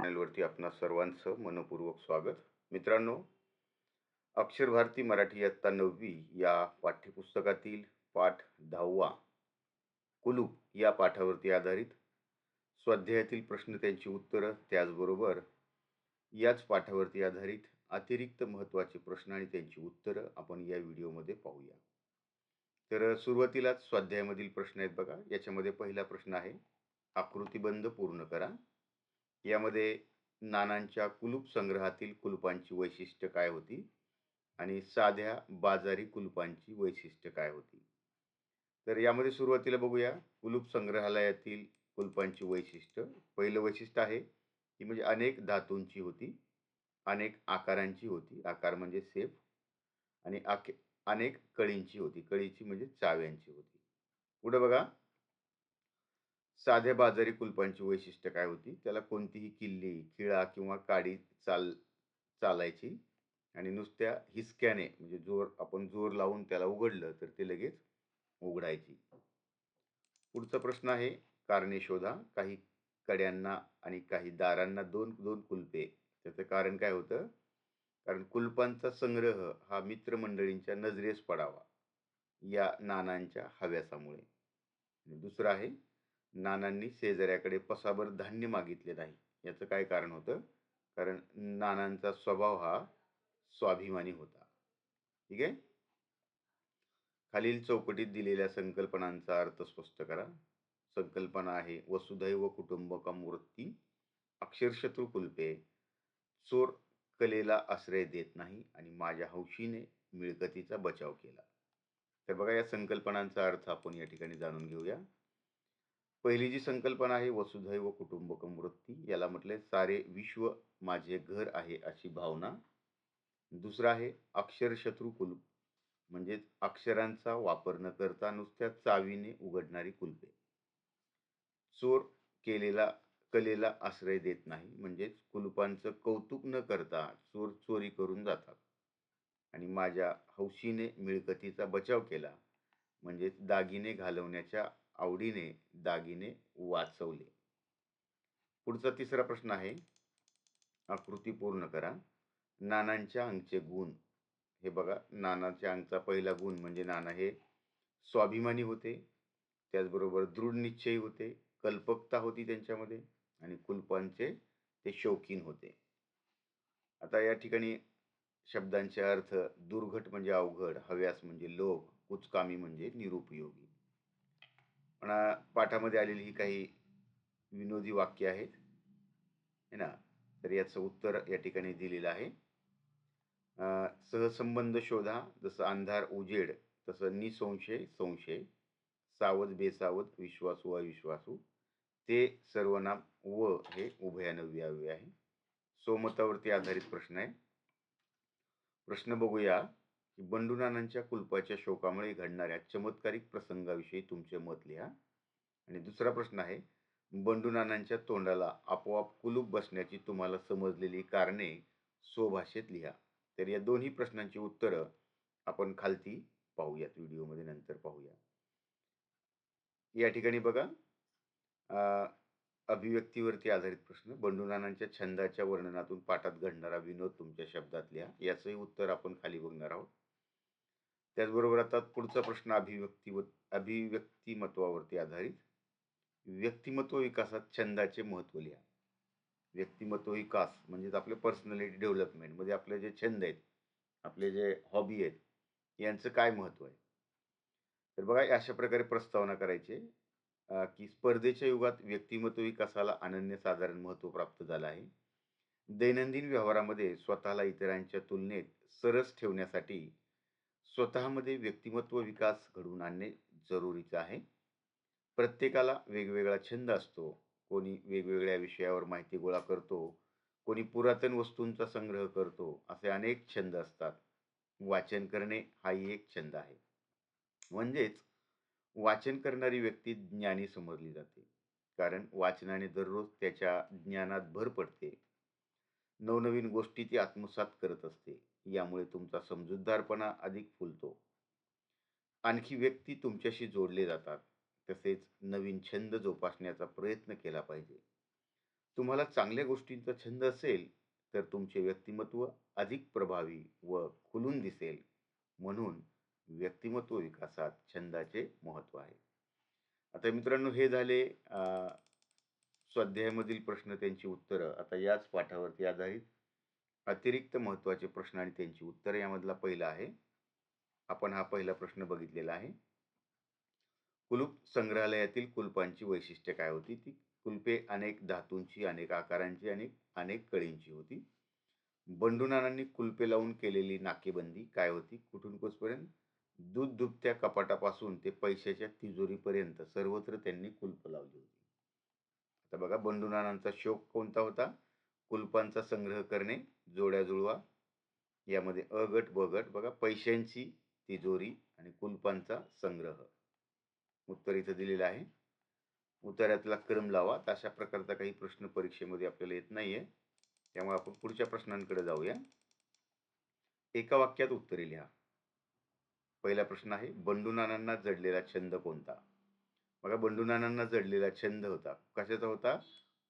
चॅनलवरती आपणा सर्वांचं मनपूर्वक स्वागत. मित्रांनो, अक्षर भारती मराठी इयत्ता 9वी या पाठ्यपुस्तकातील पाठ 10वा कुलूप या पाठावरती आधारित स्वाध्यायातील प्रश्न, त्यांची उत्तरं, त्याचबरोबर याच पाठावरती आधारित अतिरिक्त महत्त्वाचे प्रश्न आणि त्यांची उत्तरं आपण या व्हिडिओमध्ये पाहूया. तर सुरुवातीलाच स्वाध्यायामधील प्रश्न आहेत बघा. याच्यामध्ये पहिला प्रश्न आहे, आकृतिबंध पूर्ण करा. यामध्ये नानांच्या कुलूप संग्रहातील कुलपांची वैशिष्ट्य काय होती आणि साध्या बाजारी कुलपांची वैशिष्ट्य काय होती. तर यामध्ये सुरुवातीला बघूया कुलूप संग्रहालयातील कुलपांची वैशिष्ट्य. पहिलं वैशिष्ट्य आहे की म्हणजे अनेक धातूंची होती, अनेक आकारांची होती, आकार म्हणजे शेप, आणि अनेक कळींची होती, कळीची म्हणजे चाव्यांची होती. पुढे बघा, साध्या बाजारी कुलपांची वैशिष्ट्य काय होती. त्याला कोणतीही किल्ली, खिळा किंवा काडी चालायची आणि नुसत्या हिसक्याने म्हणजे आपण जोर लावून त्याला उघडलं तर ते लगेच उघडायची. पुढचा प्रश्न आहे, कारणे शोधा. काही कड्यांना आणि काही दारांना दोन दोन कुलपे. त्याचं कारण काय होतं? कारण कुलपांचा संग्रह हा मित्रमंडळींच्या नजरेस पडावा या नानांच्या हव्यासामुळे. दुसरं आहे, नानांनी शेजाऱ्याकडे पसाभर धान्य मागितले नाही. याचं काय कारण होतं? कारण नानांचा स्वभाव हा स्वाभिमानी होता. ठीक आहे. खालील चौकटीत दिलेल्या संकल्पनांचा अर्थ स्पष्ट करा. संकल्पना आहे, वसुधैव कुटुंबकम वृत्ती, अक्षरशत्रू कुलपे, चोर कलेला आश्रय देत नाही आणि माझ्या हौशीने मिळकतीचा बचाव केला. तर बघा, या संकल्पनांचा अर्थ आपण या ठिकाणी जाणून घेऊया. पहिली जी संकल्पना आहे, वसुधैव कुटुंबकम वृत्ती, याला म्हटलंय सारे विश्व माझे घर आहे अशी भावना. दुसरा आहे अक्षरशत्रू कुलूप, म्हणजे अक्षरांचा वापर न करता नुसत्या चावीने उघडणारी कुलपे. चोर कलेला आश्रय देत नाही, म्हणजे कुलपांचं कौतुक न करता चोर चोरी करून जातात. आणि माझ्या हौशीने मिळकतीचा बचाव केला, म्हणजे दागिने घालवण्याच्या आवडीने दागिने वाचवले. पुढचा तिसरा प्रश्न आहे, आकृती पूर्ण करा. नानांच्या अंगचे गुण. हे बघा, नानाच्या अंगचा पहिला गुण म्हणजे नाना हे स्वाभिमानी होते, त्याचबरोबर दृढ निश्चयी होते, कल्पकता होती त्यांच्यामध्ये, आणि कुलपांचे ते शौकीन होते. आता या ठिकाणी शब्दांचे अर्थ, दुर्घट म्हणजे अवघड, हव्यास म्हणजे लोभ, कुचकामी म्हणजे निरुपयोगी. पण पाठामध्ये आलेली ही काही विनोदी वाक्य आहेत है ना. तर याचं उत्तर या ठिकाणी दिलेलं आहे. सहसंबंध शोधा. जसं अंधार उजेड, तसं निसंशय संशय, सावध बेसावध, विश्वासू अविश्वासू, ते सर्वनाम व हे उभयान्वयी आहे. सोमतावरती आधारित प्रश्न आहे. प्रश्न बघूया की बंडू नानांच्या कुलपाच्या शोकामुळे घडणाऱ्या चमत्कारिक प्रसंगाविषयी तुमचे मत लिहा. आणि दुसरा प्रश्न आहे, बंडू नानांच्या तोंडाला आपोआप कुलूप बसण्याची तुम्हाला समजलेली कारणे स्वभाषेत लिहा. तर या दोन्ही प्रश्नांची उत्तरं आपण खालती पाहूयात, व्हिडिओमध्ये नंतर पाहूया. या ठिकाणी बघा, अभिव्यक्तीवरती आधारित प्रश्न. बंडू नानांच्या छंदाच्या वर्णनातून पाठात घडणारा विनोद तुमच्या शब्दात लिहा. याचंही उत्तर आपण खाली बघणार आहोत. त्याचबरोबर आता पुढचा प्रश्न, अभिव्यक्तिमत्वावरती आधारित. व्यक्तिमत्व विकासात छंदाचे महत्त्व लिहा. व्यक्तिमत्व विकास म्हणजे आपले पर्सनॅलिटी डेव्हलपमेंट मध्ये आपले जे छंद आहेत, आपले जे हॉबी आहेत, यांचं काय महत्त्व आहे. तर बघा, अशा प्रकारे प्रस्तावना करायची की स्पर्धेच्या युगात व्यक्तिमत्व विकासाला अनन्यसाधारण महत्त्व प्राप्त झालं आहे. दैनंदिन व्यवहारामध्ये स्वतःला इतरांच्या तुलनेत सरस ठेवण्यासाठी स्वतःमध्ये व्यक्तिमत्व विकास घडवून आणणे जरुरीचं आहे. प्रत्येकाला वेगवेगळा छंद असतो. कोणी वेगवेगळ्या विषयावर माहिती गोळा करतो, कोणी पुरातन वस्तूंचा संग्रह करतो, असे अनेक छंद असतात. वाचन करणे हाही एक छंद आहे. म्हणजेच वाचन करणारी व्यक्ती ज्ञानी समजली जाते, कारण वाचनाने दररोज त्याच्या ज्ञानात भर पडते. नवनवीन गोष्टी ती आत्मसात करत असते. यामुळे तुमचा समजूतदारपणा अधिक फुलतो. आणखी व्यक्ती तुमच्याशी जोडले जातात. तसेच नवीन छंद जोपासण्याचा प्रयत्न केला पाहिजे. तुम्हाला चांगल्या गोष्टींचा छंद असेल तर तुमचे व्यक्तिमत्व अधिक प्रभावी व खुलून दिसेल. म्हणून व्यक्तिमत्व विकासात छंदाचे महत्त्व आहे. आता मित्रांनो, हे झाले स्वाध्यायामधील प्रश्न, त्यांची उत्तरं. आता याच पाठावरती आधारित अतिरिक्त महत्त्वाचे प्रश्न आणि त्यांची उत्तरं. यामधला पहिला आहे, आपण हा पहिला प्रश्न बघितलेला आहे. कुलूप संग्रहालयातील कुलपांची वैशिष्ट्य काय होती? ती कुलपे अनेक धातूंची, अनेक आकारांची आणि अनेक कळींची होती. बंडू नानांनी कुलपे लावून केलेली नाकेबंदी काय होती? कुठून कुठपर्यंत? दूध दुभत्या कपाटापासून ते पैशाच्या तिजोरीपर्यंत सर्वत्र त्यांनी कुलप लावली होती. आता बघा, बंडू नानांचा शौक कोणता होता? कुलपांचा संग्रह करणे, जोड्या जुळवा. यामध्ये अ गट ब गट बघा, पैशांची तिजोरी आणि कुलपांचा संग्रह. उत्तर इथं दिलेलं आहे. उत्तरातला क्रम लावा. तर अशा प्रकारचा काही प्रश्न परीक्षेमध्ये आपल्याला येत नाहीये, त्यामुळे आपण पुढच्या प्रश्नांकडे जाऊया. एका वाक्यात उत्तरे लिहा. पहिला प्रश्न आहे, बंडू नानांना जडलेला छंद कोणता? बघा, बंडू नानांना जडलेला छंद होता, कशाचा होता?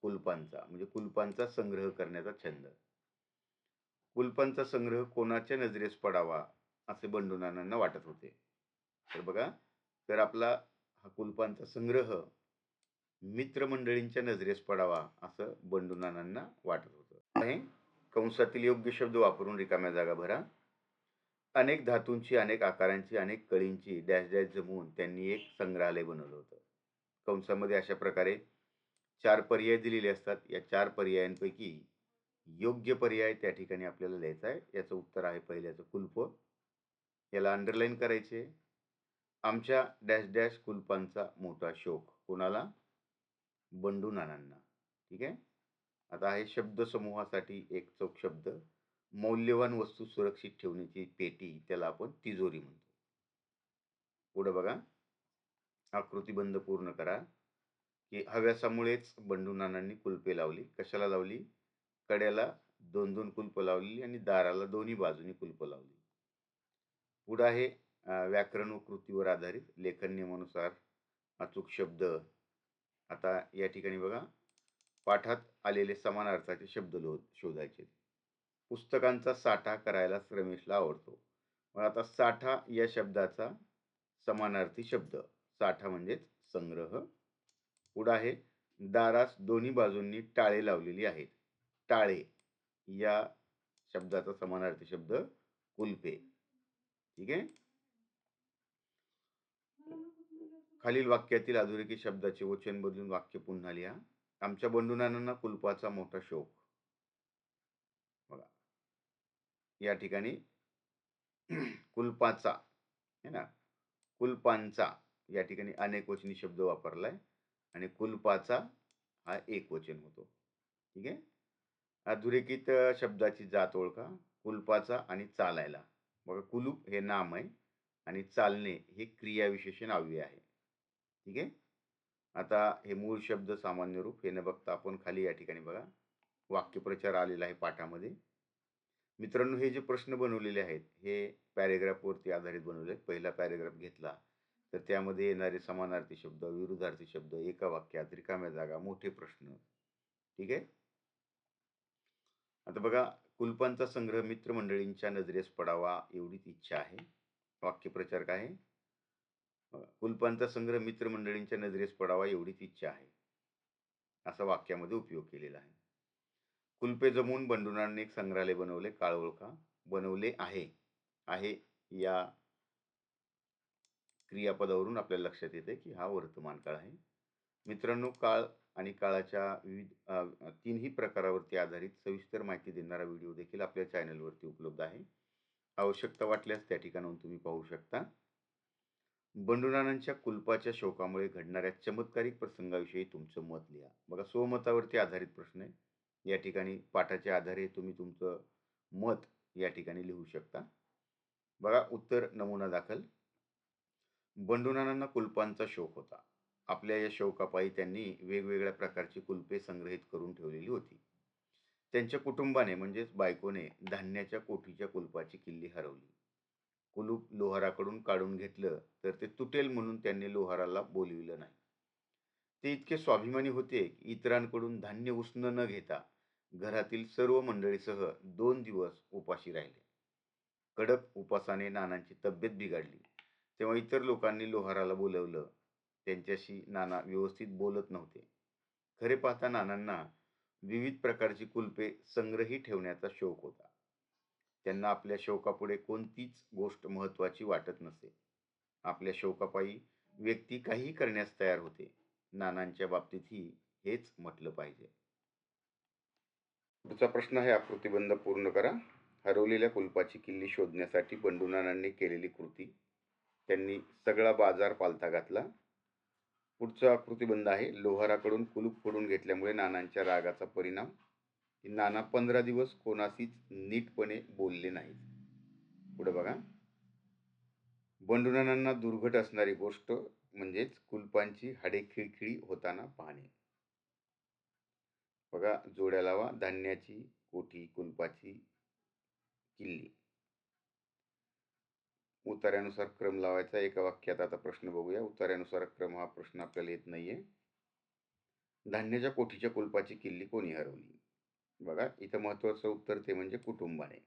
कुलपांचा, म्हणजे कुलपांचा संग्रह करण्याचा छंद. कुलपांचा संग्रह कोणाच्या नजरेस पडावा असे बंडू नानांना वाटत होते? तर बघा, तर आपला हा कुलपांचा संग्रह मित्रमंडळींच्या नजरेस पडावा असं बंडू नानांना वाटत होतं. आहे कंसातील योग्य शब्द वापरून रिकाम्या जागा भरा. अनेक धातूंची, अनेक आकारांची, अनेक कळींची डॅश डॅश जमवून त्यांनी एक संग्रहालय बनवलं होतं. कंसामध्ये अशा प्रकारे 4 पर्याय दिलेले असतात. या 4 पर्यायांपैकी योग्य पर्याय त्या ठिकाणी आपल्याला लिहायचा आहे. याचं उत्तर आहे पहिल्याचं कुलप. याला अंडरलाईन करायचे. आमच्या डॅश डॅश कुलपांचा मोठा शौक. कोणाला? बंडू नानांना. ठीक आहे. आता आहे शब्द समूहासाठी एक चौक शब्द. मौल्यवान वस्तू सुरक्षित ठेवण्याची पेटी, त्याला आपण तिजोरी म्हणतो. पुढे बघा, आकृतीबंध पूर्ण करा. की हव्यासामुळेच बंडू नानांनी कुलपे लावली. कशाला लावली? कड्याला 2-2 कुलप लावली आणि दाराला दोन्ही बाजूनी कुलप लावली. पुढे आहे व्याकरण व कृतीवर आधारित लेखन नियमानुसार अचूक शब्द. आता या ठिकाणी बघा, पाठात आलेले समान अर्थाचे शब्द शोधायचे. पुस्तकांचा साठा करायला रमेशला आवडतो. मग आता साठा या शब्दाचा समानार्थी शब्द. साठा म्हणजेच संग्रह. पुढे आहे, दारास दोन्ही बाजूंनी टाळे लावलेली आहेत. टाळे या शब्दाचा समानार्थी शब्द कुलपे. ठीक आहे. खालील वाक्यातील अधोरेखित शब्दाचे वचन बदलून वाक्य पुन्हा लिहा. आमच्या बंडू नानांना कुलपाचा मोठा शौक. बघा, या ठिकाणी कुलपाचा है ना, कुलपांचा या ठिकाणी अनेक वचनी शब्द वापरलाय आणि कुलपाचा हा एक वचन होतो. ठीक आहे. अधोरेखित शब्दाची जात ओळखा. कुलपाचा आणि चालायला. बघा, कुलूप हे नाम आहे आणि चालणे हे क्रियाविशेषण अव्यय आहे. ठीक आहे. आता हे मूळ शब्द सामान्य रूप हे न बघता आपण खाली या ठिकाणी बघा वाक्यप्रचार आलेला आहे पाठामध्ये. मित्रांनो, हे जे प्रश्न बनवलेले आहेत हे पॅरेग्राफवरती आधारित बनवले आहेत. पहिला पॅरेग्राफ घेतला तर त्यामध्ये येणारे समानार्थी शब्द, विरुद्धार्थी शब्द, एका वाक्यात, रिकाम्या जागा, मोठे प्रश्न. ठीक आहे. आता बघा, कुलपांचा संग्रह मित्रमंडळींच्या नजरेस पडावा एवढीच इच्छा आहे. वाक्यप्रचार काय आहे? कुलपांचा संग्रह मित्रमंडळींच्या नजरेस पडावा एवढीच इच्छा आहे, असा वाक्यामध्ये उपयोग केलेला आहे. कुलपे जमवून बंडूनांनी एक संग्रहालय बनवले. काळ ओळखा. बनवले आहे. आहे या क्रियापदावरून आपल्याला लक्षात येते की हा वर्तमान काळ आहे. मित्रांनो, काळ आणि काळाच्या विविध तीनही प्रकारावरती आधारित सविस्तर माहिती देणारा व्हिडिओ देखील आपल्या चॅनलवरती उपलब्ध आहे. आवश्यकता वाटल्यास त्या ठिकाणाहून तुम्ही पाहू शकता. बंडू नानांच्या कुलपाच्या शौकामुळे घडणाऱ्या चमत्कारिक प्रसंगाविषयी तुमचं मत लिहा. बघा, स्वमतावरती आधारित प्रश्न आहे. या ठिकाणी पाठाच्या आधारे तुम्ही तुमचं मत या ठिकाणी लिहू शकता. बघा, उत्तर नमुना दाखल. बंडू नानांना कुलपांचा शौक होता. आपल्या या शौकापायी त्यांनी वेगवेगळ्या प्रकारची कुलपे संग्रहित करून ठेवलेली होती. त्यांच्या कुटुंबाने म्हणजेच बायकोने धान्याच्या कोठीच्या कुलपाची किल्ली हरवली. कुलूप लोहाराकडून काढून घेतलं तर ते तुटेल म्हणून त्यांनी लोहाराला बोलविलं नाही. ते इतके स्वाभिमानी होते की इतरांकडून धान्य उसणं न घेता घरातील सर्व मंडळीसह 2 दिवस उपाशी राहिले. कडक उपासाने नानांची तब्येत बिघडली. तेव्हा इतर लोकांनी लोहाराला बोलवलं. त्यांच्याशी नाना व्यवस्थित बोलत नव्हते. खरे पाहता नानांना विविध प्रकारची कुलपे संग्रही ठेवण्याचा शौक होता. त्यांना आपल्या शौकापुढे कोणतीच गोष्ट महत्वाची वाटत नसे. आपल्या शौकापायी व्यक्ती काहीही करण्यास तयार होते. नानांच्या बाबतीतही हेच म्हटलं पाहिजे. पुढचा प्रश्न आहे, आकृतिबंध पूर्ण करा. हरवलेल्या कुलपाची किल्ली शोधण्यासाठी बंडू नानांनी केलेली कृती. त्यांनी सगळा बाजार पालथा घातला. पुढचा आकृतिबंध आहे, लोहाराकडून कुलूप फोडून घेतल्यामुळे नानांच्या रागाचा परिणाम. नाना 15 दिवस कोणाशीच नीटपणे बोलले नाहीत. पुढे बघा, बंडू नानांना दुर्घट असणारी गोष्ट म्हणजेच कुलपांची हाडे खिळखिळी होताना पाहणे. बघा, जोड्या लावा. धान्याची कोठी, कुलपाची किल्ली. उतार्यानुसार क्रम लावायचा एका वाक्यात. आता प्रश्न बघूया. उतार्यानुसार क्रम हा प्रश्न आपल्याला येत नाहीये. धान्याच्या कोठीच्या कुलपाची किल्ली कोणी हरवली? बघा, इथं महत्वाचं उत्तर ते म्हणजे कुटुंबाने,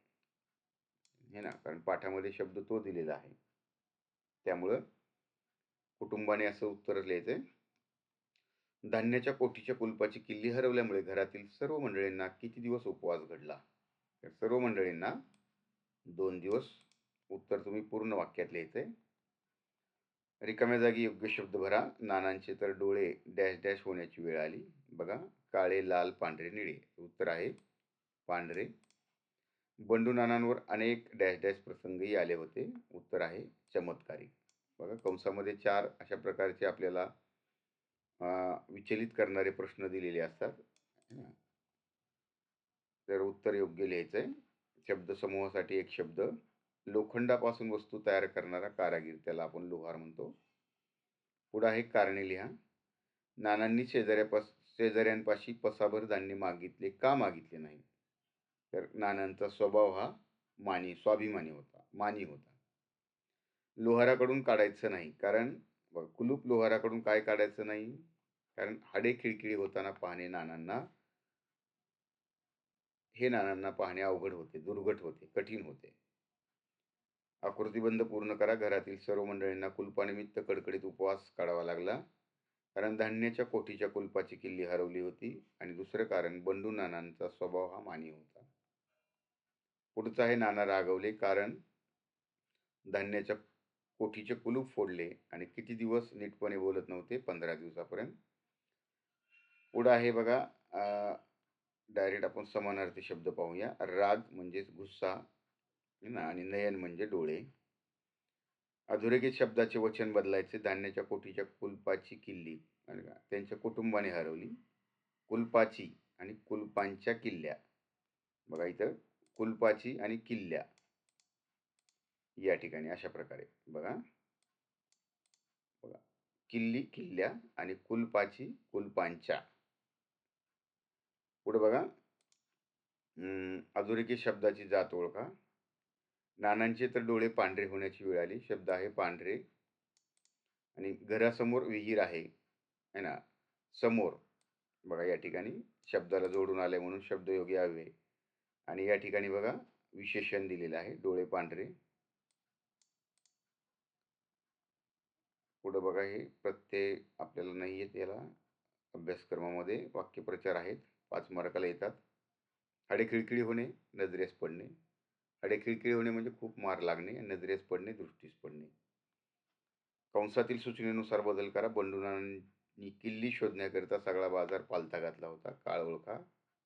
हे ना, कारण पाठामध्ये शब्द तो दिलेला आहे, त्यामुळं कुटुंबाने असं उत्तर लिहायचंय. धान्याच्या कोठीच्या कुलपाची किल्ली हरवल्यामुळे घरातील सर्व मंडळींना किती दिवस उपवास घडला? तर सर्व मंडळींना 2 दिवस. उत्तर तुम्ही पूर्ण वाक्यात लिहायचंय. रिकाम्या जागी योग्य शब्द भरा. नानांचे तर डोळे डॅश डॅश होण्याची वेळ आली. बघा, काळे, लाल, पांढरे, निळे. उत्तर आहे पांढरे. बंडू नानांवर अनेक डॅश डॅश प्रसंगही आले होते. उत्तर आहे चमत्कारिक. बघा, कंसामध्ये 4 अशा प्रकारचे आपल्याला विचलित करणारे प्रश्न दिलेले असतात. तर उत्तर योग्य लिहायचंय. शब्दसमूहासाठी एक शब्द. लोखंडापासून वस्तू तयार करणारा कारागीर, त्याला आपण लोहार म्हणतो. पुढे आहे कारणे लिहा. नानांनी शेजाऱ्यांपाशी पसाभर धान्य मागितले का मागितले नाही? तर नानांचा स्वभाव हा स्वाभिमानी होता, मानी होता. लोहाराकडून काढायचं नाही, कारण कुलूप लोहाराकडून काय काढायचं नाही? कारण हाडे खिळखिळी होताना पाहणे नानांना पाहणे अवघड होते, दुर्घट होते, कठीण होते. आकृतिबंध पूर्ण करा. घरातील सर्व मंडळींना कुलपानिमित्त कडकडीत उपवास काढावा लागला, कारण धान्याच्या कोठीच्या कुलपाची किल्ली हरवली होती. आणि दुसरं कारण, बंडू नानांचा स्वभाव हा मानी होता. पुढचं आहे, नाना रागवले कारण धान्याच्या कोठीचे कुलूप फोडले आणि किती दिवस नीटपणे बोलत नव्हते? 15 दिवसापर्यंत. पुढं आहे बघा, डायरेक्ट आपण समानार्थी शब्द पाहूया. राग म्हणजेच गुस्सा आणि नयन म्हणजे डोळे. अधोरेखित शब्दाचे वचन बदलायचे. धान्याच्या कोठीच्या कुलपाची किल्ली त्यांच्या कुटुंबाने हरवली. कुलपाची आणि कुलपांच्या किल्ल्या. बघा, इथं कुलपाची आणि किल्ल्या या ठिकाणी अशा प्रकारे बघा, किल्ली, किल्ल्या आणि कुलपाची, कुलपांच्या. पुढे बघा, अधोरेखित शब्दाची जात ओळखा. नानांचे तर डोळे पांढरे होण्याची वेळ आली. शब्द आहे पांढरे. आणि घरासमोर विहीर आहे ना, समोर. बघा, या ठिकाणी शब्दाला जोडून आले म्हणून शब्दयोगी हवे. आणि या ठिकाणी बघा, विशेषण दिलेलं आहे, डोळे पांढरे. पुढे बघा, हे प्रत्यय आपल्याला नाही येत, याला अभ्यासक्रमामध्ये वाक्यप्रचार आहेत, 5 मार्काला येतात. हाडे खिळखिळी होणे, नजरेस पडणे. हाडे खिळखिळी होणे म्हणजे खूप मार लागणे, नजरेस पडणे, दृष्टीस पडणे. कंसातील सूचनेनुसार बदल करा. बंडू नानांनी किल्ली शोधण्याकरिता सगळा बाजार पालथा घातला होता. काळ ओळखा.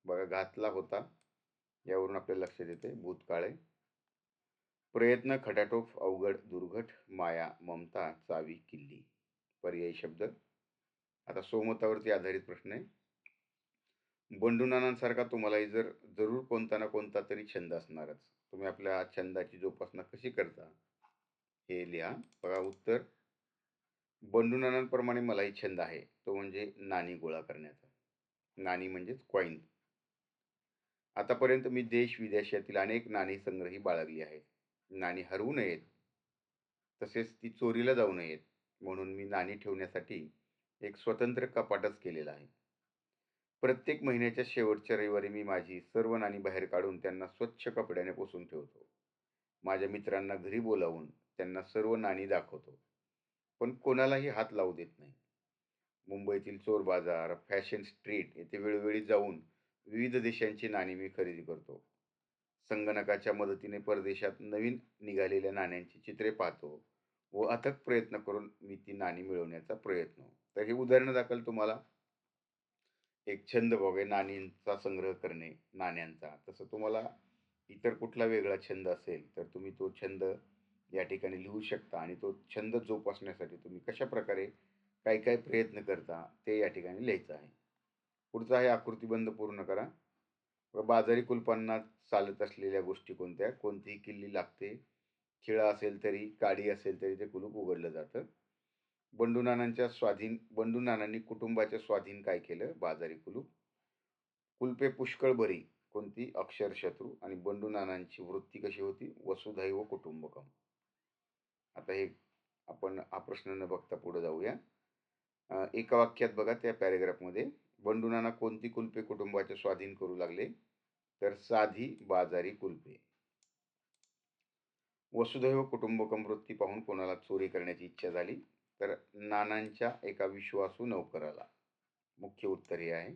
बघा, घातला होता यावरून आपल्याला लक्षात येते भूतकाळ आहे. प्रयत्न, खटाटोप, अवघड, दुर्घट, माया, ममता, चावी, किल्ली. पर्यायी शब्द. आता सोमतावरती आधारित प्रश्न आहे. बंडू नानांसारखा तुम्हालाही जरूर कोणता ना कोणता तरी छंद असणारच. तुम्ही आपल्या छंदाची जोपासना कशी करता हे लिहा. बघा, उत्तर, बंडू नानांप्रमाणे मलाही छंद आहे, तो म्हणजे नाणी गोळा करण्याचा. नाणी म्हणजेच कॉईन. आतापर्यंत मी देश विदेशातील अनेक नाणी संग्रही बाळगली आहेत. नाणी हरवू नयेत, तसेच ती चोरीला जाऊ नयेत म्हणून मी नाणी ठेवण्यासाठी एक स्वतंत्र कपाटच केलेलं आहे. प्रत्येक महिन्याच्या शेवटच्या रविवारी मी माझी सर्व नाणी बाहेर काढून त्यांना स्वच्छ कपड्याने पुसून ठेवतो. माझ्या मित्रांना घरी बोलावून त्यांना सर्व नाणी दाखवतो, पण कोणालाही हात लावू देत नाही. मुंबईतील चोर बाजार, फॅशन स्ट्रीट येथे वेळोवेळी जाऊन विविध देशांची नाणी मी खरेदी करतो. संगणकाच्या मदतीने परदेशात नवीन निघालेल्या नाण्यांची चित्रे पाहतो व अथक प्रयत्न करून मी ती नाणी मिळवण्याचा प्रयत्न. तर हे उदाहरण दाखल तुम्हाला एक छंद बघा, नाणींचा संग्रह करणे, नाण्यांचा. तसं तुम्हाला इतर कुठला वेगळा छंद असेल तर तुम्ही तो छंद या ठिकाणी लिहू शकता आणि तो छंद जोपासण्यासाठी तुम्ही कशा प्रकारे काय काय प्रयत्न करता ते या ठिकाणी लिहायचं आहे. पुढचा आहे आकृतीबंध पूर्ण करा. बाजारी कुलपांना चालत असलेल्या गोष्टी कोणत्या? कोणतीही किल्ली लागते. खिळा असेल तरी, काडी असेल तरी ते कुलूप उघडलं जातं. बंडू नानांनी कुटुंबाच्या स्वाधीन काय केलं? बाजारी कुलूप. कुलपे पुष्कळ बरी कोणती? अक्षरशत्रू. आणि बंडू नानांची वृत्ती कशी होती? वसुधैव कुटुंबकम. आता हे आपण हा प्रश्न न बघता पुढे जाऊया. एका वाक्यात बघा त्या पॅरेग्राफमध्ये, बंडू नाना कोणती कुलपे कुटुंबाचे स्वाधीन करू लागले? तर साधी बाजारी कुलपे. वसुधैव कुटुंबकम वृत्ती पाहून कोणाला चोरी करण्याची इच्छा झाली? तर नानांच्या एका विश्वासू नौकराला. मुख्य उत्तर हे आहे.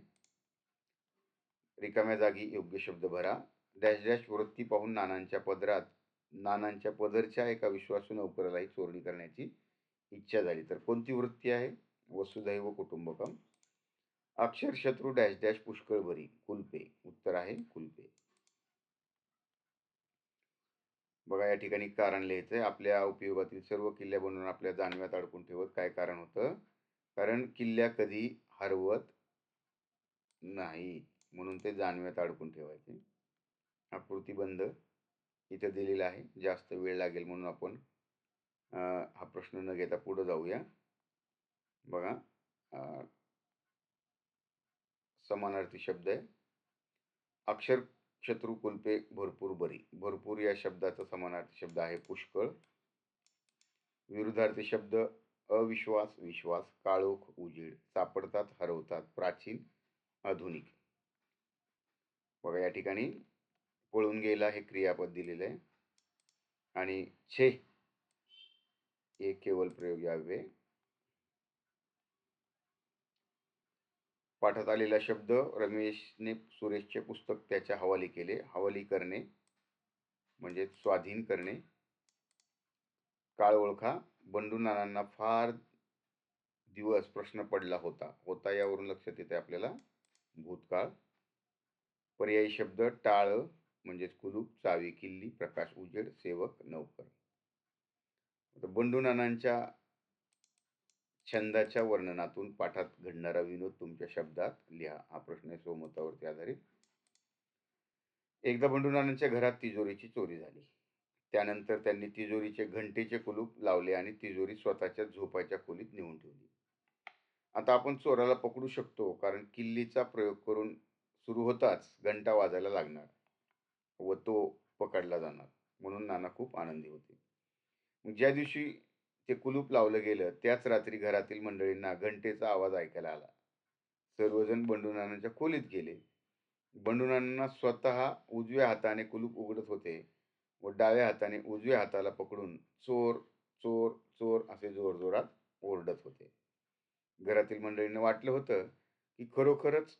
रिकाम्या जागी योग्य शब्द भरा. डॅश डॅश वृत्ती पाहून नानांच्या पदरच्या एका विश्वासू नौकरालाही चोरी करण्याची इच्छा झाली. तर कोणती वृत्ती आहे? वसुधैव कुटुंबकम. अक्षरशत्रू डॅश डॅश पुष्कळ भरी. कुलपे. उत्तर आहे कुलपे. बघा या ठिकाणी कारण लिहायचंय. आपल्या उपयोगातील सर्व किल्ल्या बनवून आपल्या जानव्यात अडकून ठेवत. काय कारण होतं? कारण किल्ल्या कधी हरवत नाही म्हणून ते जानव्यात अडकून ठेवायचे. आकृतीबंध इथे दिलेला आहे. जास्त वेळ लागेल म्हणून आपण हा प्रश्न न घेता पुढे जाऊया. बघा समानार्थी शब्द आहे. अक्षर शत्रू कुलपे भरपूर बरी. भरपूर या शब्दाचा समानार्थी शब्द आहे पुष्कळ. विरुद्धार्थी शब्द अविश्वास, विश्वास, काळोख, उजेड, सापडतात, हरवतात, प्राचीन, आधुनिक. बघा या ठिकाणी पळून गेला हे क्रियापद दिलेलं आहे आणि छे हे केवळ प्रयोग यावे. पाठात आलेला शब्द, रमेशने सुरेशचे पुस्तक त्याच्या हवाली केले. हवाली करणे म्हणजे स्वाधीन करणे. काळ ओळखा. बंडू नानांना फार दिवस प्रश्न पडला होता. होता यावरून लक्षात येते आपल्याला भूतकाळ. पर्यायी शब्द, टाळ म्हणजेच कुलूप, चावी, किल्ली, प्रकाश, उजेड, सेवक, नौकर. बंडू नानांच्या छंदाच्या वर्णनातून पाठात घडणारा विनोद तुमच्या शब्दात लिहा. हा प्रश्न आहे स्वमतावरती आधारित. एकदा बंडू नानांच्या घरात तिजोरीची चोरी झाली. त्यानंतर त्यांनी तिजोरीचे घंटेचे कुलूप लावले आणि तिजोरी स्वतःच्या झोपायच्या खोलीत नेऊन ठेवली. आता आपण चोराला पकडू शकतो, कारण किल्लीचा प्रयोग करून सुरू होताच घंटा वाजायला लागणार व तो पकडला जाणार, म्हणून नाना खूप आनंदी होते. ज्या दिवशी ते कुलूप लावलं गेलं त्याच रात्री घरातील मंडळींना घंटेचा आवाज ऐकायला आला. सर्वजण बंडू नानांच्या खोलीत गेले. बंडू नाना स्वतः उजव्या हाताने कुलूप उघडत होते व डाव्या हाताने उजव्या हाताला पकडून चोर चोर चोर असे जोरजोरात ओरडत होते. घरातील मंडळींना वाटलं होतं की खरोखरच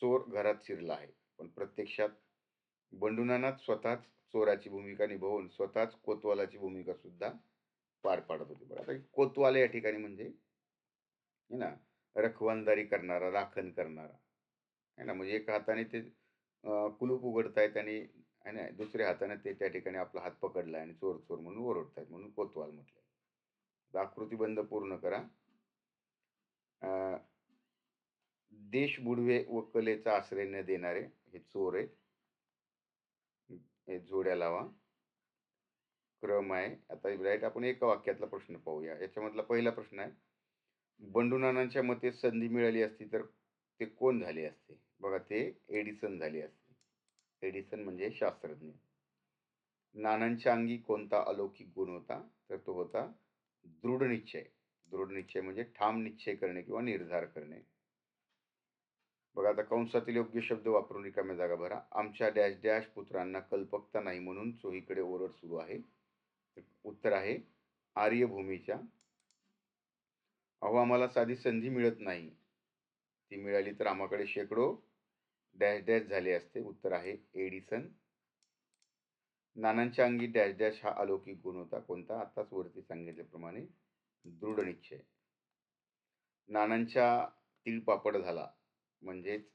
चोर घरात शिरला आहे, पण प्रत्यक्षात बंडू नाना स्वतःच चोराची भूमिका निभावून स्वतःच कोतवालाची भूमिका सुद्धा पार पाडत होते. बघा आता कोतवाल या ठिकाणी म्हणजे है ना, रखवानदारी करणारा, राखण करणारा है ना. म्हणजे एका हाताने ते कुलूप उघडतायत आणि है ना, दुसऱ्या हाताने ते त्या ठिकाणी आपला हात पकडलाय आणि चोर चोर म्हणून ओरडतायत, म्हणून कोतवाल म्हटलंय. आकृतीबंध पूर्ण करा. देश बुडवे व कलेचा आश्रय न देणारे हे चोर आहे. हे जोड्या लावा. क्रम आहे. आता राईट आपण एका वाक्यातला प्रश्न पाहूया. याच्यामधला पहिला प्रश्न आहे, बंडू नानांच्या मते संधी मिळाली असती तर ते कोण झाले असते? बघा ते एडिसन झाले असते. एडिसन म्हणजे शास्त्रज्ञ. नानांच्या अंगी कोणता अलौकिक गुण होता? तर तो होता दृढ निश्चय. दृढ निश्चय म्हणजे ठाम निश्चय करणे किंवा निर्धार करणे. बघा आता कंसातील योग्य शब्द वापरून रिकाम्या जागा भरा. आमच्या डॅश डॅश पुत्रांना कल्पकता नाही म्हणून चोहीकडे ओरड सुरू आहे. उत्तर आहे आर्यभूमीच्या. अहो आम्हाला साधी संधी मिळत नाही, ती मिळाली तर आम्हाकडे शेकडो डॅश डॅश झाले असते. उत्तर आहे एडिसन. नानांच्या अंगी डॅश डॅश हा अलौकिक गुण होता. कोणता? आताच वरती सांगितल्याप्रमाणे दृढ निश्चय. नानांच्या तिळपापड झाला म्हणजेच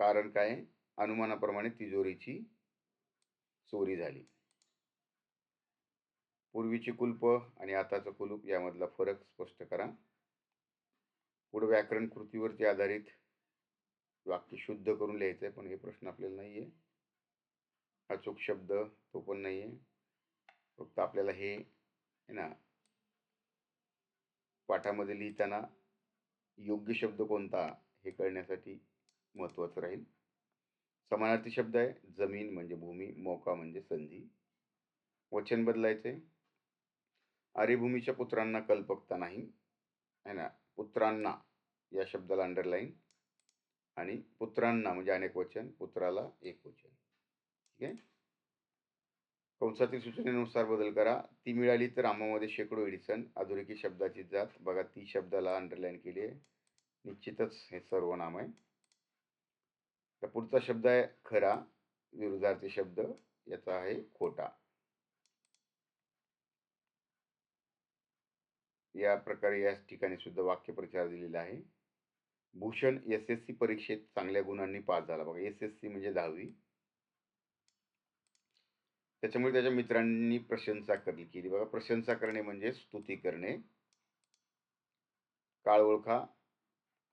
कारण काय? अनुमानाप्रमाणे तिजोरीची चोरी झाली. पूर्वीची कुलप आणि आताचं कुलूप यामधला फरक स्पष्ट करा. पुढे व्याकरण कृतीवरती आधारित वाक्य शुद्ध करून लिहायचं आहे, पण हे प्रश्न आपल्याला नाहीये. अचूक शब्द तो पण नाहीये. फक्त आपल्याला हे ना पाठामध्ये लिहिताना योग्य शब्द कोणता हे कळण्यासाठी महत्वाचं राहील. समानार्थी शब्द आहे. जमीन म्हणजे भूमी, मोका म्हणजे संधी. वचन बदलायचे. आर्यभूमीच्या पुत्रांना कल्पकता नाही है ना. पुत्रांना या शब्दाला अंडरलाईन आणि पुत्रांना म्हणजे अनेक वचन, पुत्राला एक वचन. ठीक आहे. कंसातील सूचनेनुसार बदल करा. ती मिळाली तर आम्हामध्ये शेकडो एडिसन. अधोरेखित शब्दाची जात बघा, ती शब्दाला अंडरलाईन केली आहे. निश्चितच हे सर्वनाम आहे. तर पुढचा शब्द आहे खरा. विरुद्धार्थी शब्द याचा आहे खोटा. या प्रकारे या ठिकाणी सुद्धा वाक्यप्रचार दिलेला आहे. भूषण SSC परीक्षेत चांगल्या गुणांनी पास झाला. बघा SSC म्हणजे 10वी. त्याच्यामुळे त्याच्या मित्रांनी प्रशंसा केली. बघा प्रशंसा करणे म्हणजे स्तुती करणे. काळ ओळखा.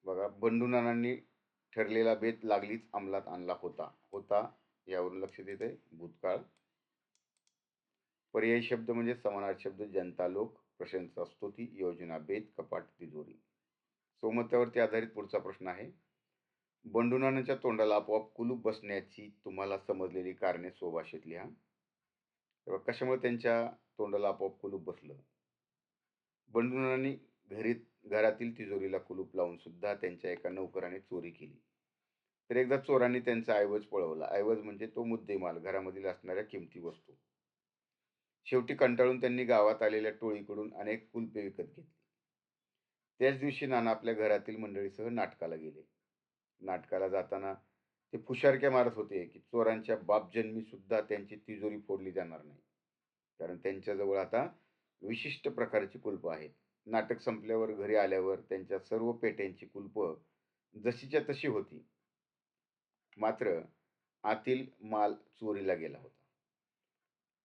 बघा बंडू नानांनी ठरलेला बेत लागलीच अंमलात आणला होता. होता यावरून लक्षात येते भूतकाळ. पर्यायी शब्द म्हणजे समानार्थी शब्द जनता, लोक, प्रशंसा, स्तुती, योजना, बेत, कपाट, तिजोरी. सोमत्यावरती आधारित पुढचा प्रश्न आहे. बंडू नानांच्या तोंडाला आपोआप कुलूप बसण्याची तुम्हाला समजलेली कारणे स्वभाषेत लिहा. तेव्हा कशामुळे त्यांच्या तोंडाला आपोआप कुलूप बसलं? बंडू नानांनी घरातील तिजोरीला कुलूप लावून सुद्धा त्यांच्या एका नौकराने चोरी केली. तर एकदा चोरांनी त्यांचा ऐवज पळवला. ऐवज म्हणजे तो मुद्देमाल, घरामधील असणाऱ्या किमती वस्तू. शेवटी कंटाळून त्यांनी गावात आलेल्या टोळीकडून अनेक कुलपे विकत घेतली. त्याच दिवशी नाना आपल्या घरातील मंडळीसह नाटकाला गेले. नाटकाला जाताना ते फुशारक्या मारत होते की चोरांच्या बापजन्मी सुद्धा त्यांची तिजोरी फोडली जाणार नाही, कारण त्यांच्याजवळ आता विशिष्ट प्रकारची कुलप आहेत. नाटक संपल्यावर घरी आल्यावर त्यांच्या सर्व पेट्यांची कुलप जशीच्या तशी होती, मात्र आतील माल चोरीला गेला होता.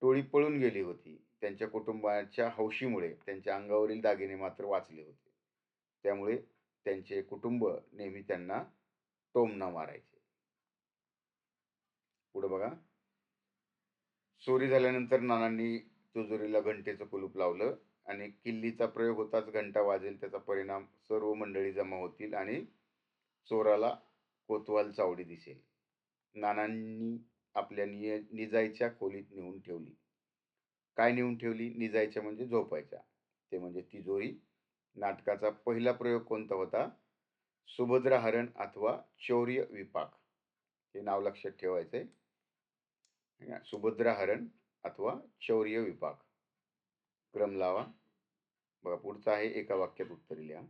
टोळी पळून गेली होती. त्यांच्या कुटुंबाच्या हौशीमुळे त्यांच्या अंगावरील दागिने मात्र वाचले होते. त्यामुळे त्यांचे कुटुंब नेहमी त्यांना टोमणा मारायचे. पुढे बघा. चोरी झाल्यानंतर नानांनी तिजोरीला घंटेचं कुलूप लावलं आणि किल्लीचा प्रयोग होताच घंटा वाजेल, त्याचा परिणाम सर्व मंडळी जमा होतील आणि चोराला कोतवाल चावडी दिसेल. नानांनी आपल्या निजायच्या खोलीत नेऊन ठेवली. काय नेऊन ठेवली? निजायच्या म्हणजे झोपायच्या, ते म्हणजे तिजोरी. नाटकाचा पहिला प्रयोग कोणता होता? सुभद्राहरण अथवा चौर्य विपाक. हे नाव लक्षात ठेवायचंय. सुभद्राहरण अथवा चौर्य विपाक. क्रम लावा. बघा पुढचा आहे एका वाक्यात उत्तर लिहा.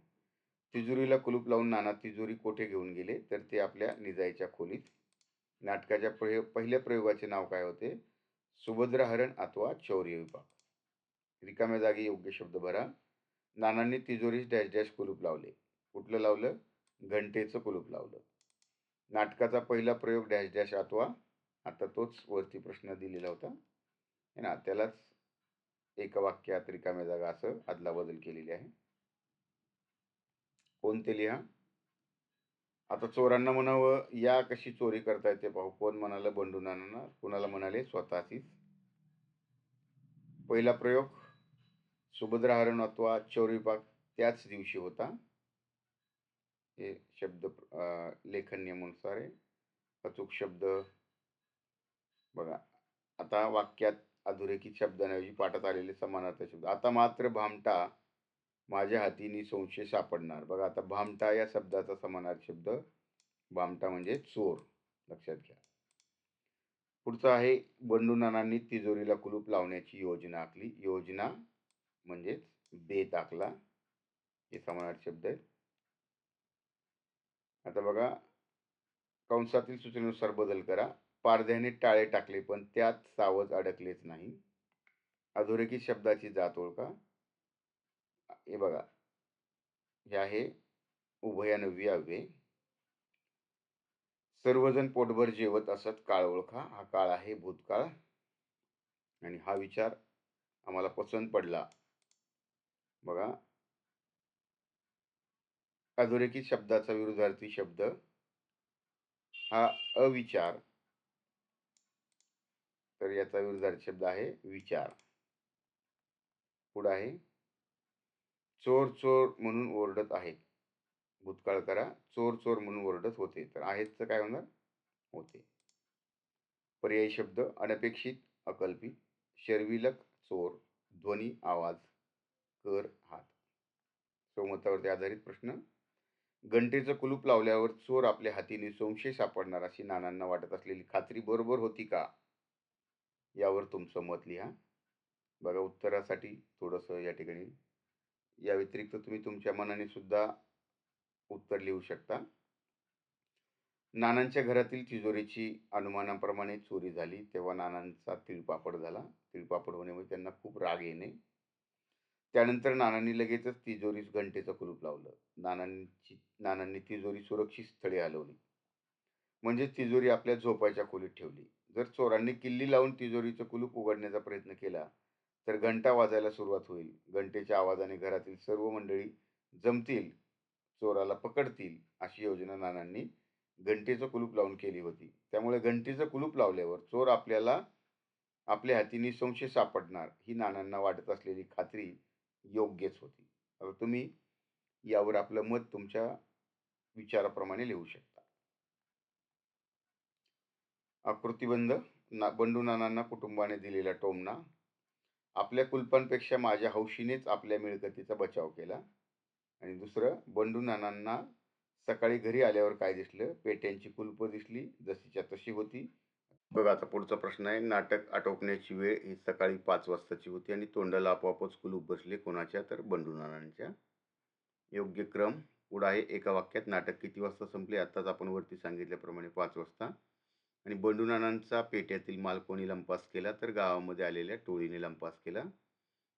तिजोरीला कुलूप लावून नाना तिजोरी कोठे घेऊन गेले? तर ते आपल्या निजायच्या खोलीत. नाटकाच्या पहिल्या प्रयोगाचे नाव काय होते? सुभद्राहरण अथवा चौर्य विपाक. रिकाम्या जागी योग्य शब्द भरा. नानांनी तिजोरीस डॅश डॅश कुलूप लावले. कुठलं लावलं? घंटेचं कुलूप लावलं. नाटकाचा पहिला प्रयोग डॅश डॅश अथवा, आता तोच वरती प्रश्न दिलेला होता है ना, त्यालाच एका वाक्यात रिकाम्या जागा असं अदलाबदल केलेली आहे. कोणते लिहा. आता चोरांना म्हणावं या कशी चोरी करता येते पाहू. कोण म्हणालं? बंडू नाना. कोणाला म्हणाले? स्वतःशीच. पहिला प्रयोग सुभद्राहरण अथवा चौर्यविपाक त्याच दिवशी होता. हे शब्द लेखन नियमानुसार आहे. अचूक शब्द बघा. आता वाक्यात अधोरेखित शब्दांऐवजी पाठात आलेले समानार्थी शब्द. आता मात्र भामटा माझ्या हातीने संशय सापडणार. बघा आता भामटा या शब्दाचा समानार्थी शब्द भामटा म्हणजे चोर. लक्षात घ्या. पुढचं आहे, बंडू नानांनी तिजोरीला कुलूप लावण्याची योजना आखली. योजना म्हणजेच बेत आखला, हे समानार्थी शब्द आहेत. आता बघा, कंसातील सूचनेनुसार बदल करा. पारध्याने टाळे टाकले पण त्यात सावज अडकलेच नाही. अधोरेखित शब्दाची जात ओळखा. हे बघा, हे आहे उभयानव्य अव्यय. सर्वजण पोटभर जेवत असत काळ ओळखा. हा काळ आहे भूतकाळ. आणि हा विचार आम्हाला पसंत पडला. बघा, अधोरेखित शब्दाचा विरुद्धार्थी शब्द हा अविचार, तर याचा विरुद्धार्थी शब्द आहे विचार. पुढे आहे, चोर चोर म्हणून ओरडत आहेत. भूतकाळ करा. चोर चोर म्हणून ओरडत होते. तर आहेच काय होणार? होते. पर्यायी शब्द अनपेक्षित, अकल्पित, शर्विलक, चोर, ध्वनी, आवाज, कर, हात. सहमतावरती आधारित प्रश्न. घंटेचं कुलूप लावल्यावर चोर आपल्या हातीने संशय सापडणार अशी नानांना वाटत असलेली खात्री बरोबर होती का? यावर तुमचं मत लिहा. बघा, उत्तरासाठी थोडंसं या ठिकाणी या व्यतिरिक्त तुम्ही तुमच्या मनाने सुद्धा उत्तर लिहू शकता. नानांच्या घरातील तिजोरीची अनुमानाप्रमाणे चोरी झाली तेव्हा नानांचा तिळपापड झाला. तिळपापड होण्यामुळे त्यांना खूप राग येणे. त्यानंतर नानांनी लगेचच तिजोरीस घंटेचं कुलूप लावलं. नानांनी तिजोरी सुरक्षित स्थळी हलवली, म्हणजे तिजोरी आपल्या झोपायच्या खोलीत ठेवली. जर चोरांनी किल्ली लावून तिजोरीचं कुलूप उघडण्याचा प्रयत्न केला तर घंटा वाजायला सुरुवात होईल. घंटेच्या आवाजाने घरातील सर्व मंडळी जमतील, चोराला पकडतील, अशी योजना नानांनी घंटेचं कुलूप लावून केली होती. त्यामुळे घंटेचं कुलूप लावल्यावर चोर आपल्या हाती संशय सापडणार ही नानांना वाटत असलेली खात्री योग्यच होती. आता तुम्ही यावर आपलं मत तुमच्या विचाराप्रमाणे लिहू शकता. आकृतीबंध. बंडू नानांना कुटुंबाने दिलेला टोमणा. आपल्या कुलपांपेक्षा माझ्या हौशीनेच आपल्या मिळकतीचा बचाव केला. आणि दुसरं, बंडू नानांना सकाळी घरी आल्यावर काय दिसलं? पेट्यांची कुलप दिसली, जशीच्या तशी होती. बघा, आता पुढचा प्रश्न आहे, नाटक आटोपण्याची वेळ ही सकाळी 5 वाजताची होती आणि तोंडाला आपोआपच कुलूप बसले. कोणाच्या? तर बंडू नानांच्या. योग्य क्रम. पुढे आहे, एका वाक्यात नाटक किती वाजता संपले? आताच आपण वरती सांगितल्याप्रमाणे 5 वाजता. आणि बंडू नानांचा पेट्यातील माल कोणी लंपास केला? तर गावामध्ये आलेल्या टोळीने लंपास केला.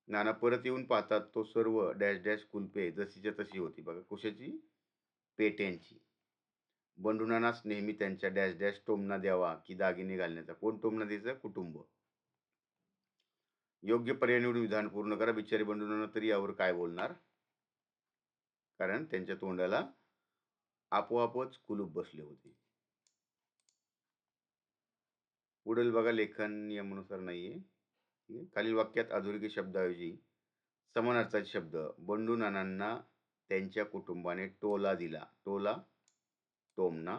नाना परत येऊन पाहतात तो सर्व डॅश डॅश कुलपे जशीच्या तशी होती. बघा, कशाची? पेट्यांची. बंडू नानास नेहमी त्यांच्या डॅश डॅश टोमणा द्यावा की दागिने घालण्याचा? कोण टोमणा द्यायचा? कुटुंब. योग्य पर्याय निवडून विधान पूर्ण करा. बिचारी बंडू नाना तरी यावर काय बोलणार? कारण त्यांच्या तोंडाला आपोआपच कुलूप बसले होते. पुढील बघा, लेखन नियमानुसार नाहीये. खालील वाक्यात अधोरेखित शब्दाऐवजी समानार्थाचे शब्द. बंडू नानांना त्यांच्या कुटुंबाने टोला दिला. टोला, टोमणा.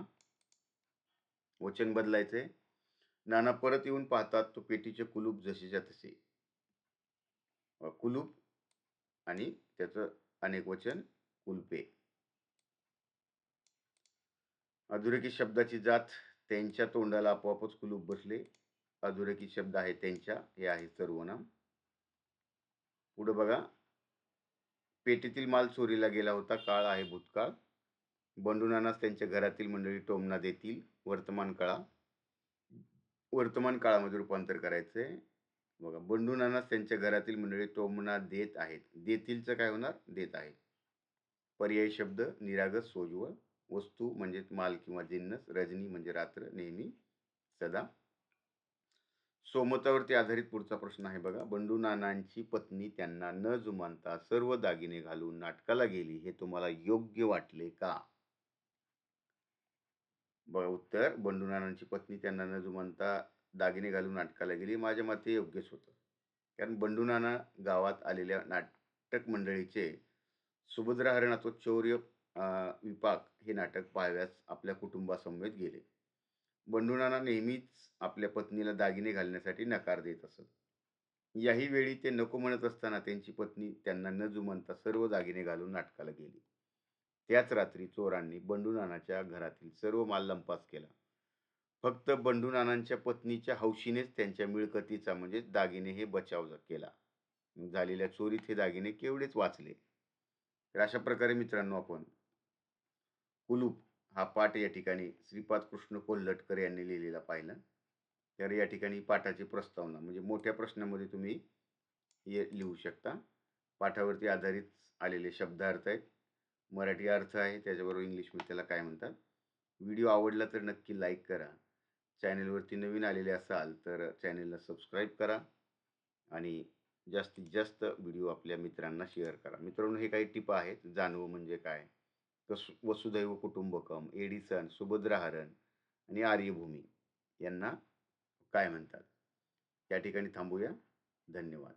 वचन बदलायचे. नाना परत येऊन पाहतात तो पेटीचे कुलूप जसेच्या तसे. कुलूप आणि त्याचं अनेक वचन कुलपे. अधोरेखित शब्दाची जात. त्यांच्या तोंडाला आपोआपच कुलूप बसले. अधोरेखित शब्द आहे त्यांच्या, हे आहे सर्वनाम. पुढे बघा, पेटीतील माल चोरीला गेला होता. काळ आहे भूतकाळ. बंडू नानास त्यांच्या घरातील मंडळी टोमणा देतील. वर्तमान काळा. वर्तमान काळामध्ये रूपांतर करायचंय. बघा, बंडू नानास त्यांच्या घरातील मंडळी टोमणा देत आहेत. देतीलचं काय होणार? देत आहेत. पर्यायी शब्द निरागस, सोज्वळ. वस्तू म्हणजे माल किंवा जिन्नस. रजनी म्हणजे रात्र, नेहमी, सदा. सोमतावरती आधारित पुढचा प्रश्न आहे. बघा, बंडू नानांची पत्नी त्यांना न जुमानता सर्व दागिने घालून नाटकाला गेली, हे तुम्हाला योग्य वाटले का? बघा, उत्तर, बंडू नानांची पत्नी त्यांना न जुमानता दागिने घालून नाटकाला गेली, माझ्या मते योग्यच होतं. कारण बंडू नाना गावात आलेल्या नाटक मंडळीचे सुभद्रा हरणाचं चौर्य विपाक हे नाटक पाहाव्यास आपल्या कुटुंबासमवेत गेले. बंडू नाना नेहमीच आपल्या पत्नीला दागिने घालण्यासाठी नकार देत असत. याही वेळी ते नको म्हणत असताना त्यांची पत्नी त्यांना न जुमानता सर्व दागिने घालून नाटकाला गेली. त्याच रात्री चोरांनी बंडू नानाच्या घरातील सर्व माल लंपास केला. फक्त बंडू नानांच्या पत्नीच्या हौशीनेच त्यांच्या मिळकतीचा म्हणजे दागिने हे बचाव केला. झालेल्या चोरीत हे दागिने केवढेच वाचले. तर अशा प्रकारे मित्रांनो आपण कुलूप हा पाठ या ठिकाणी श्रीपाद कृष्ण कोल्हटकर यांनी लिहिलेला पाहिला. तर या ठिकाणी पाठाची प्रस्तावना म्हणजे मोठ्या प्रश्नामध्ये तुम्ही हे लिहू शकता. पाठावरती आधारित आलेले शब्दार्थ आहेत. मराठी अर्थ आहे, त्याच्याबरोबर इंग्लिशमध्ये त्याला काय म्हणतात. व्हिडिओ आवडला तर नक्की लाईक करा. चॅनेलवरती नवीन आलेले असाल तर चॅनेलला सबस्क्राईब करा आणि जास्तीत जास्त व्हिडिओ आपल्या मित्रांना शेअर करा. मित्रांनो, हे काही टिपा आहेत. जाणवं म्हणजे काय, वसुधैव कुटुंबकम, एडिसन, सुभद्रा हरण आणि आर्यभूमी यांना काय म्हणतात. त्या ठिकाणी थांबूया. धन्यवाद.